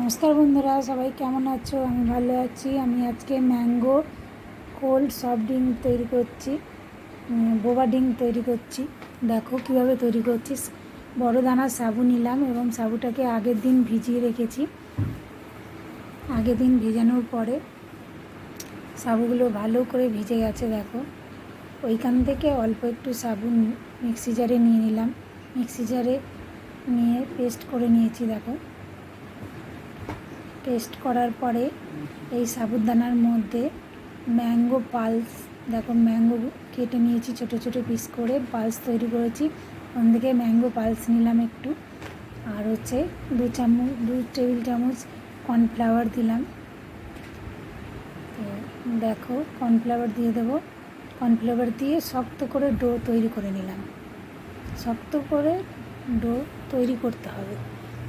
নমস্কার বন্ধুরা, সবাই কেমন আছো? আমি ভালো আছি। আমি আজকে ম্যাঙ্গো কোল্ড সফট ড্রিঙ্ক তৈরি করছি, বোবা ড্রিঙ্ক তৈরি করছি। দেখো কিভাবে তৈরি করছি। বড় দানার সাবু নিলাম এবং সাবুটাকে আগের দিন ভিজিয়ে রেখেছি। আগের দিন ভেজানোর পরে সাবুগুলো ভালো করে ভিজে গেছে। দেখো, ওইখান থেকে অল্প একটু সাবু মিক্সি জারে নিয়ে নিলাম। মিক্সি জারে নিয়ে পেস্ট করে নিয়েছি। দেখো, পেস্ট করার পরে এই সাবুদানার মধ্যে ম্যাঙ্গো পালস, দেখো ম্যাঙ্গো কেটে নিয়েছি ছোট ছোট পিস করে, পালস তৈরি করেছি। ওখান থেকে ম্যাঙ্গো পালস নিলাম একটু, আর হচ্ছে 2 টেবিল চামচ কর্নফ্লাওয়ার দিলাম। তো দেখো, কর্নফ্লাওয়ার দিয়ে দেবো। কর্নফ্লাওয়ার দিয়ে শক্ত করে ডো তৈরি করে নিলাম। শক্ত করে ডো তৈরি করতে হবে।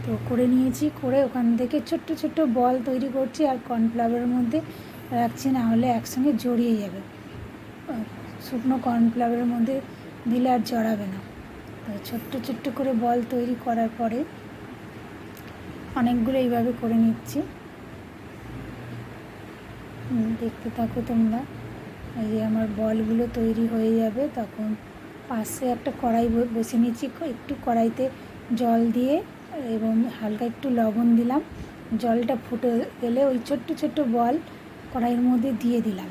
তো করে নিয়েছি, করে ওখান থেকে ছোট্ট ছোট্ট বল তৈরি করছি আর কর্নফ্লাওয়ারের মধ্যে রাখছি, না হলে একসঙ্গে জড়িয়ে যাবে। শুকনো কর্নফ্লাওয়ারের মধ্যে দিলে আর জড়াবে না। তো ছোট্ট ছোট্ট করে বল তৈরি করার পরে অনেকগুলো এইভাবে করে নিচ্ছি। দেখতে থাকো তোমরা। এই যে আমার বলগুলো তৈরি হয়ে যাবে, তখন পাশে একটা কড়াই বসে নিচ্ছি। একটু কড়াইতে জল দিয়ে এবং হালকা একটু লবণ দিলাম। জলটা ফুটে গেলে ওই ছোট্ট ছোট্ট বল কড়াইয়ের মধ্যে দিয়ে দিলাম।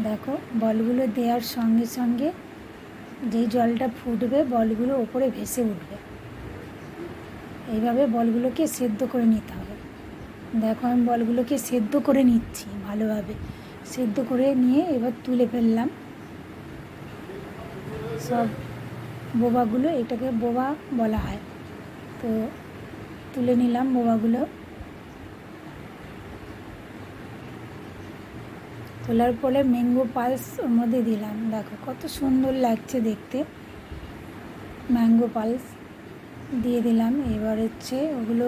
দেখো, বলগুলো দেওয়ার সঙ্গে সঙ্গে যেই জলটা ফুটবে বলগুলো ওপরে ভেসে উঠবে। এইভাবে বলগুলোকে সেদ্ধ করে নিতে হবে। দেখো, আমি বলগুলোকে সেদ্ধ করে নিচ্ছি ভালোভাবে। সেদ্ধ করে নিয়ে এবার তুলে ফেললাম সব বোবাগুলো। এটাকে বোবা বলা হয়। তো তুলে নিলাম বোবাগুলো। তোলার পরে ম্যাঙ্গো পালস ওর মধ্যে দিলাম। দেখো কত সুন্দর লাগছে দেখতে। ম্যাঙ্গো পালস দিয়ে দিলাম। এবার হচ্ছে ওগুলো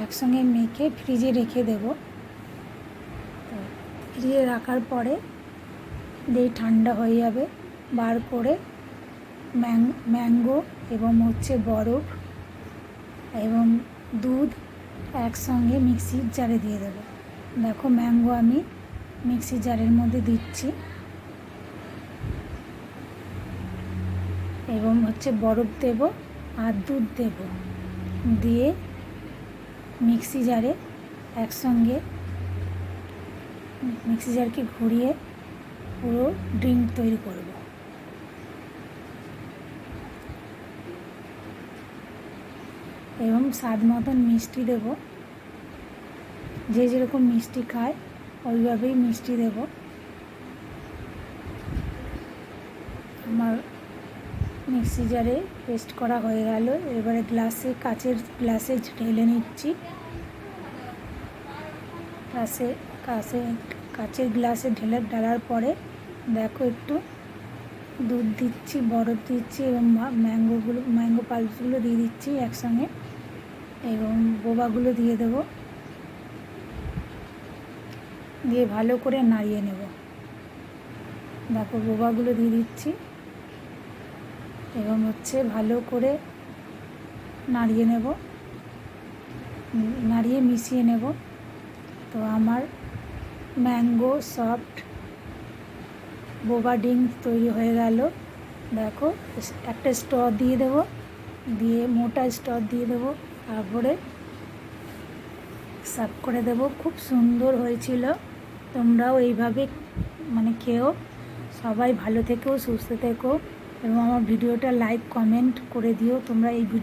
একসঙ্গে মেখে ফ্রিজে রেখে দেব। তো ফ্রিজে রাখার পরে যেই ঠান্ডা হয়ে যাবে, বার করে ম্যাঙ্গো এবং হচ্ছে বরফ এবং দুধ একসঙ্গে মিক্সির জারে দিয়ে দেবো। দেখো, ম্যাঙ্গো আমি মিক্সি জারের মধ্যে দিচ্ছি এবং হচ্ছে বরফ দেব আর দুধ দেব, দিয়ে মিক্সি জারে একসঙ্গে মিক্সি জারকে ঘুরিয়ে পুরো ড্রিঙ্ক তৈরি করব। এবং স্বাদ মতন মিষ্টি দেব। যে যেরকম মিষ্টি খায় ওইভাবেই মিষ্টি দেব। আমার মিক্সি জারে পেস্ট করা হয়ে গেল। এবারে কাচের গ্লাসে ঢেলে নিচ্ছি। কাচের গ্লাসে ঢালার পরে দেখো, একটু দুধ দিচ্ছি, বরফ দিচ্ছি এবং ম্যাঙ্গো পালসগুলো দিয়ে দিচ্ছি একসঙ্গে এবং বোবাগুলো দিয়ে দেব। দিয়ে ভালো করে নাড়িয়ে নেব। দেখো, বোবাগুলো দিয়ে দিচ্ছি এবং হচ্ছে ভালো করে নাড়িয়ে নেব, নাড়িয়ে মিশিয়ে নেব। তো আমার ম্যাঙ্গো সফট বোবা ড্রিঙ্ক তৈরি হয়ে গেল। দেখো, একটা স্ট্র দিয়ে দেবো, দিয়ে মোটা স্ট্র দিয়ে দেবো, তারপরে সার্ভ করে দেব। খুব সুন্দর হয়েছিল। তোমরাও এইভাবে খেও। সবাই ভালো থেকো, সুস্থ থেকো এবং আমার ভিডিওটা লাইক কমেন্ট করে দিও। তোমরা এই ভিডিও